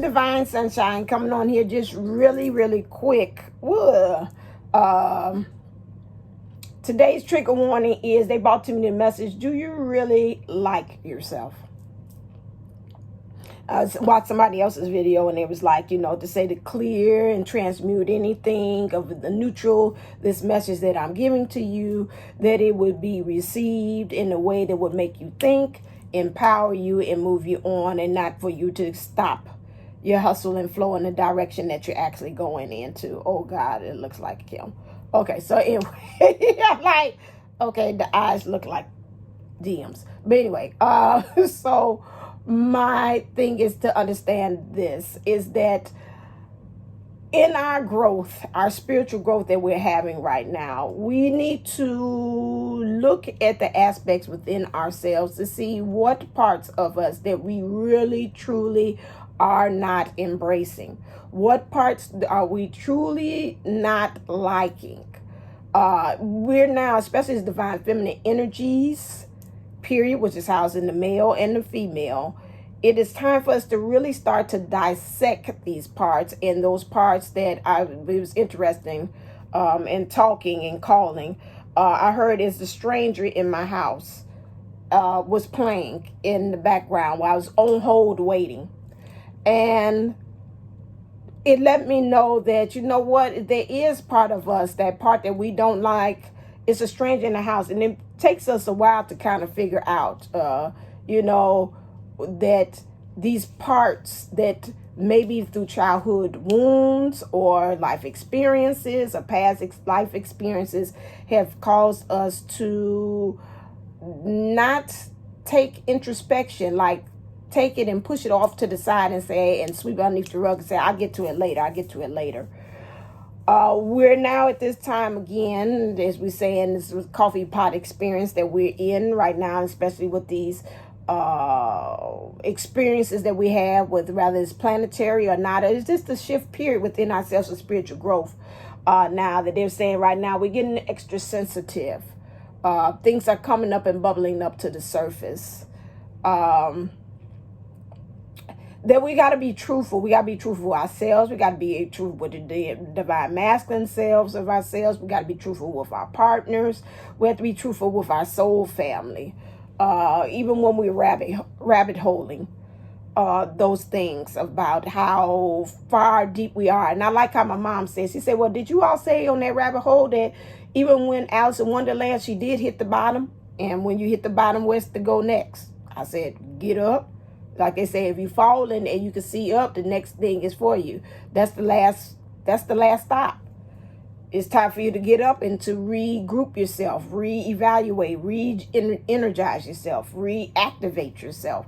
Divine Sunshine, coming on here just really quick. Today's trigger warning is they brought to me the message, do you really like yourself? Watched somebody else's video and it was like, to say to clear and transmute anything of the neutral, this message that I'm giving to you, that it would be received in a way that would make you think, empower you, and move you on, and not for you to stop your hustle and flow in the direction that you're actually going into. Oh God, it looks like him. Okay, so anyway, I'm like, okay, the eyes look like DMs. But anyway, so my thing is to understand this, is that in our growth, our spiritual growth that we're having right now, we need to look at the aspects within ourselves to see what parts of us that we really, truly are not embracing. What parts are we truly not liking? We're now, especially as divine feminine energies, period, which is housed in the male and the female, it is time for us to really start to dissect these parts, and those parts that it was interesting in talking and calling. I heard Is the Stranger in My House was playing in the background while I was on hold waiting. And it let me know that, there is part of us, that part that we don't like. It's a stranger in the house. And it takes us a while to kind of figure out, that these parts that maybe through childhood wounds or life experiences or past life experiences have caused us to not take introspection, like take it and push it off to the side and say, and sweep underneath the rug and say, I'll get to it later. We're now at this time again, as we say, in this coffee pot experience that we're in right now, especially with these experiences that we have, with whether it's planetary or not. It's just a shift period within ourselves of spiritual growth. Now that they're saying right now, we're getting extra sensitive. Things are coming up and bubbling up to the surface. That we got to be truthful. We got to be truthful with ourselves. We got to be truthful with the divine masculine selves of ourselves. We got to be truthful with our partners. We have to be truthful with our soul family. Even when we're rabbit holing, those things about how far deep we are. And I like how my mom says, she said, well, did you all say on that rabbit hole that even when Alice in Wonderland, she did hit the bottom? And when you hit the bottom, where's to go next? I said, get up. Like they say, if you fall and you can see up, the next thing is for you. That's the last stop. It's time for you to get up and to regroup yourself, reevaluate, re-energize yourself, reactivate yourself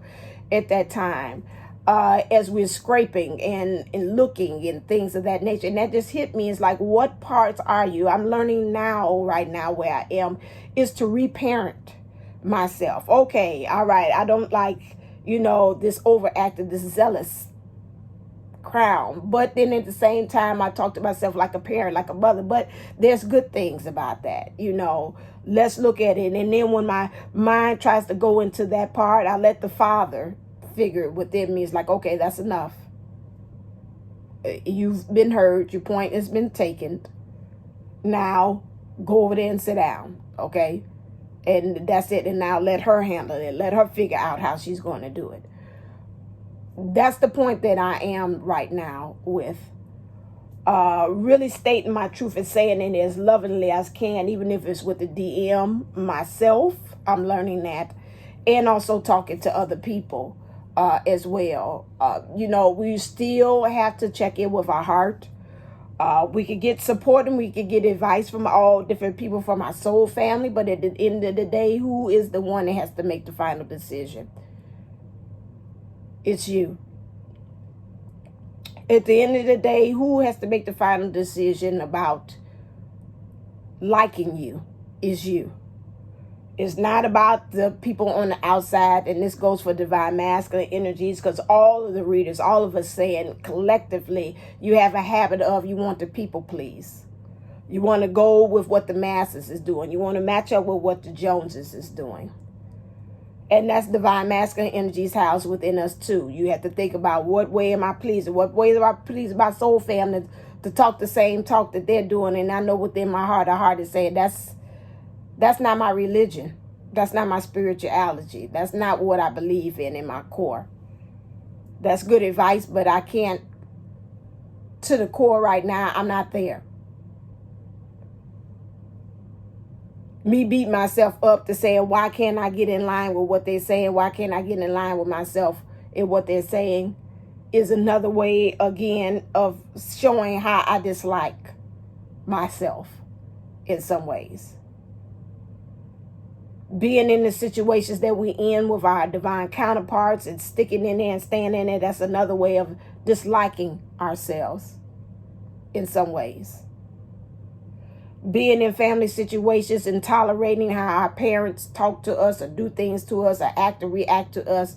at that time. As we're scraping and looking and things of that nature. And that just hit me. It's like, what parts are you? I'm learning right now where I am, is to reparent myself. Okay, all right, I don't like, this overactive, this zealous crown. But then at the same time, I talk to myself like a parent, like a mother. But there's good things about that, Let's look at it. And then when my mind tries to go into that part, I let the Father figure within me. It's like, okay, that's enough. You've been heard. Your point has been taken. Now go over there and sit down, okay? And that's it. And now let her handle it. Let her figure out how she's going to do it. That's the point that I am right now with. Really stating my truth and saying it as lovingly as can, even if it's with the DM myself. I'm learning that. And also talking to other people as well. We still have to check in with our heart. We could get support and we could get advice from all different people from our soul family. But at the end of the day, who is the one that has to make the final decision? It's you. At the end of the day, who has to make the final decision about liking you is you. It's not about the people on the outside, and this goes for divine masculine energies, because all of the readers, all of us saying collectively, you have a habit of, you want to people please. You want to go with what the masses is doing. You want to match up with what the Joneses is doing. And that's divine masculine energies housed within us too. You have to think about, what way am I pleasing? What ways am I pleasing my soul family to talk the same talk that they're doing? And I know within my heart is saying, that's not my religion. That's not my spirituality. That's not what I believe in my core. That's good advice, but I can't, to the core right now, I'm not there. Me beat myself up to saying, why can't I get in line with what they're saying? Why can't I get in line with myself in what they're saying? Is another way, again, of showing how I dislike myself in some ways. Being in the situations that we're in with our divine counterparts and sticking in there and staying in there, that's another way of disliking ourselves in some ways. Being in family situations and tolerating how our parents talk to us or do things to us or act or react to us,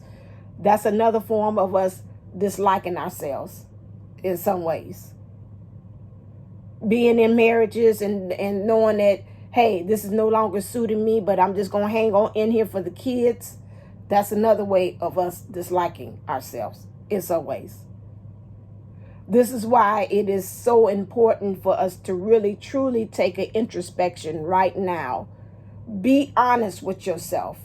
that's another form of us disliking ourselves in some ways. Being in marriages and knowing that, hey, this is no longer suiting me, but I'm just going to hang on in here for the kids, that's another way of us disliking ourselves in some ways. This is why it is so important for us to really, truly take an introspection right now. Be honest with yourself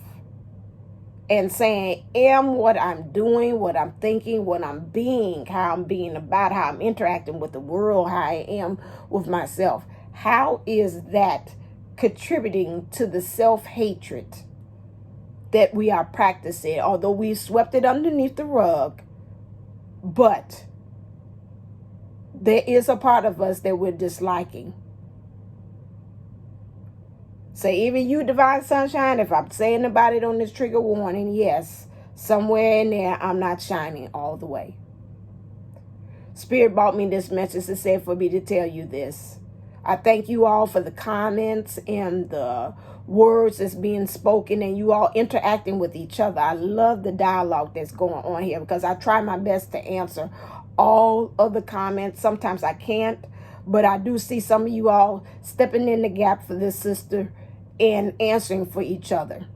and saying, am what I'm doing, what I'm thinking, what I'm being, how I'm being about, how I'm interacting with the world, how I am with myself. How is that contributing to the self-hatred that we are practicing? Although we swept it underneath the rug, but there is a part of us that we're disliking. So even you, Divine Sunshine, if I'm saying about it on this trigger warning, yes, somewhere in there, I'm not shining all the way. Spirit brought me this message and said for me to tell you this. I thank you all for the comments and the words that's being spoken and you all interacting with each other. I love the dialogue that's going on here because I try my best to answer all of the comments. Sometimes I can't, but I do see some of you all stepping in the gap for this sister and answering for each other.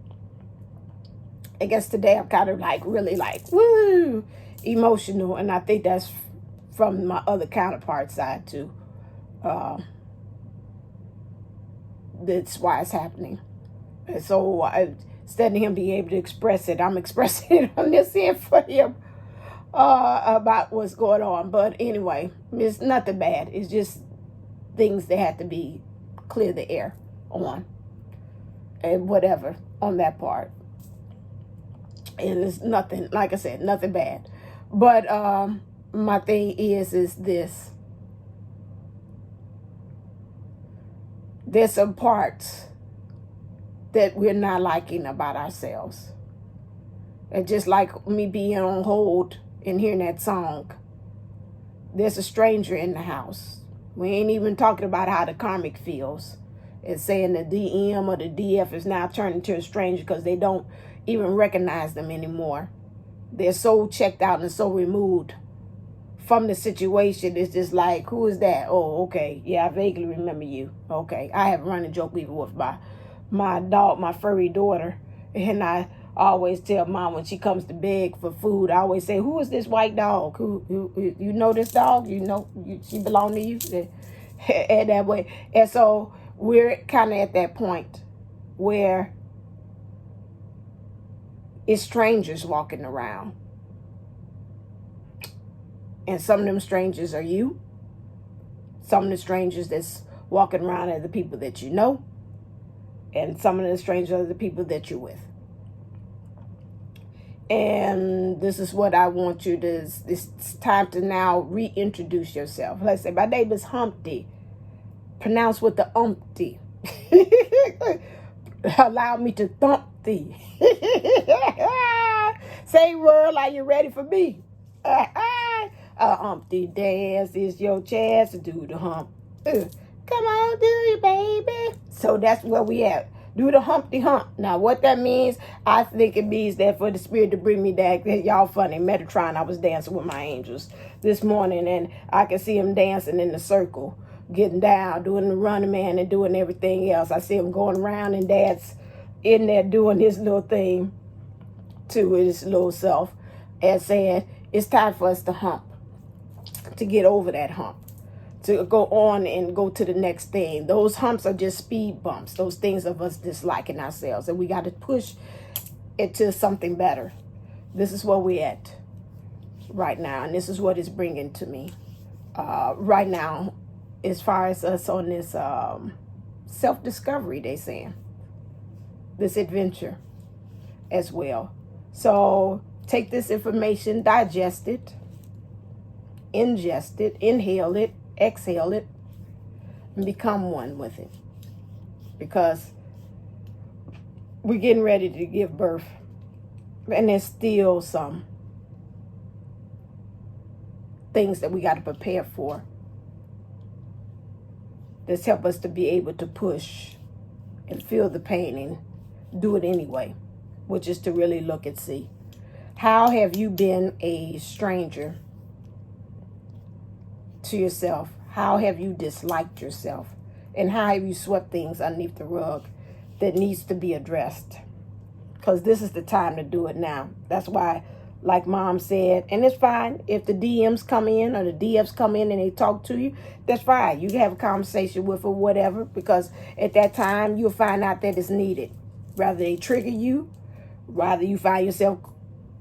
I guess today I'm kind of really woo, emotional, and I think that's from my other counterpart side too. That's why it's happening. And so instead of him being able to express it, I'm expressing it on this end for him. About what's going on. But anyway, it's nothing bad. It's just things that have to be clear the air on and whatever on that part. And it's nothing, like I said, nothing bad. But my thing is this. There's some parts that we're not liking about ourselves. And just like me being on hold and hearing that song, there's a stranger in the house. We ain't even talking about how the karmic feels. It's saying the DM or the DF is now turning to a stranger because they don't even recognize them anymore. They're so checked out and so removed from the situation. It's just like, who is that? Oh, okay. Yeah, I vaguely remember you. Okay. I have a running joke even with my dog, my furry daughter. And I always tell Mom when she comes to beg for food, I always say, who is this white dog? Who you know this dog? You know she belong to you? And that way. And so we're kind of at that point where it's strangers walking around. And some of them strangers are you. Some of the strangers that's walking around are the people that you know. And some of the strangers are the people that you're with. And this is what I want you to, it's time to now reintroduce yourself. Let's say, my name is Humpty. Pronounce with the umpty. Allow me to thump thee. Say, world, are you ready for me? Humpty dance is your chance to do the hump. Come on, do it, baby. So that's where we at. Do the Humpty Hump. Now, what that means, I think it means that for the spirit to bring me back. Y'all funny. Metatron, I was dancing with my angels this morning, and I could see him dancing in the circle, getting down, doing the running man and doing everything else. I see him going around, and Dad's in there doing his little thing. to his little self and saying, it's time for us to hump, to get over that hump, to go on and go to the next thing. Those humps are just speed bumps, those things of us disliking ourselves, and we got to push it to something better. This is where we're at right now, and this is what it's bringing to me right now, as far as us on this self-discovery, they saying, this adventure as well. So take this information, digest it, ingest it, inhale it, exhale it, and become one with it. Because we're getting ready to give birth, and there's still some things that we got to prepare for. This help us to be able to push and feel the pain and do it anyway, which is to really look and see. How have you been a stranger to yourself? How have you disliked yourself? And how have you swept things underneath the rug that needs to be addressed? Because this is the time to do it now. That's why, like Mom said, and it's fine if the DMs come in or the DFs come in and they talk to you, that's fine. You can have a conversation with or whatever, because at that time you'll find out that it's needed. Rather they trigger you, rather you find yourself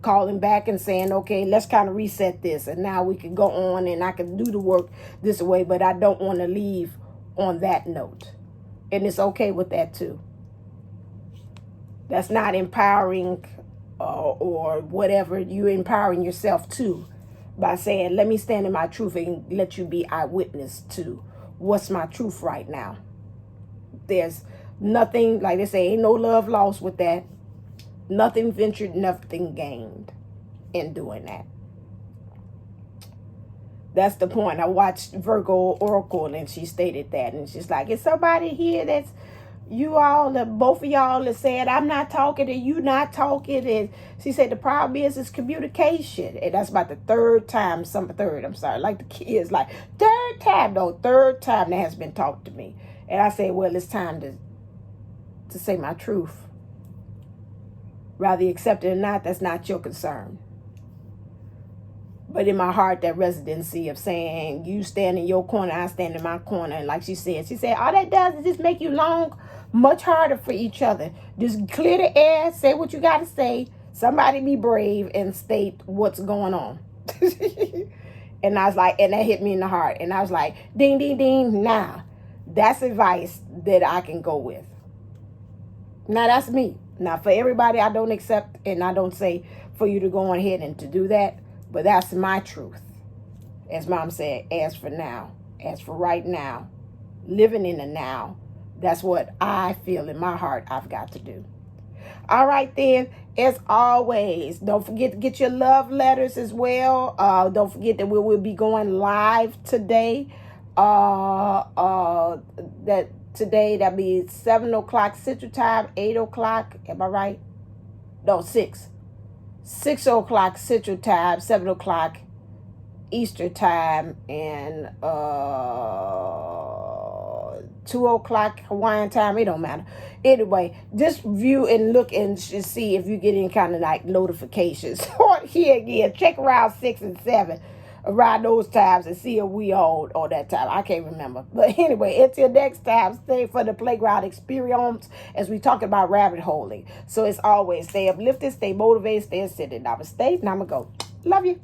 calling back and saying, okay, let's kind of reset this, and now we can go on and I can do the work this way, but I don't want to leave on that note. And it's okay with that too. That's not empowering or whatever. You're empowering yourself too by saying, let me stand in my truth and let you be eyewitness to what's my truth right now. There's nothing, like they say, ain't no love lost with that. Nothing ventured, nothing gained in doing that. That's the point. I watched Virgo Oracle and she stated that. And she's like, is somebody here that's you all, both of y'all that said, I'm not talking and you not talking. And she said, the problem is communication. And that's about the third time, like the kids, like third time that has been talked to me. And I said, well, it's time to say my truth. Rather you accept it or not, that's not your concern. But in my heart, that residency of saying, you stand in your corner, I stand in my corner. And like she said, all that does is just make you long much harder for each other. Just clear the air, say what you got to say. Somebody be brave and state what's going on. And I was like, and that hit me in the heart. And I was like, ding, ding, ding. Nah, that's advice that I can go with. Now, that's me. Now, for everybody, I don't accept and I don't say for you to go on ahead and to do that. But that's my truth. As Mom said, as for now, as for right now, living in the now, that's what I feel in my heart I've got to do. All right, then, as always, don't forget to get your love letters as well. Don't forget that we will be going live today. That'll be 7 o'clock Central Time, 8 o'clock. Am I right? No, 6. 6 o'clock Central Time, 7 o'clock Eastern Time, and 2 o'clock Hawaiian Time. It don't matter. Anyway, just view and look and see if you get any kind of like notifications. Here again, check around 6 and 7. Around those times and see if we on that time. I can't remember. But anyway, until next time, stay for the playground experience as we talk about rabbit holing. So it's always stay uplifted, stay motivated, stay ascended. Namaste. Namago. Love you.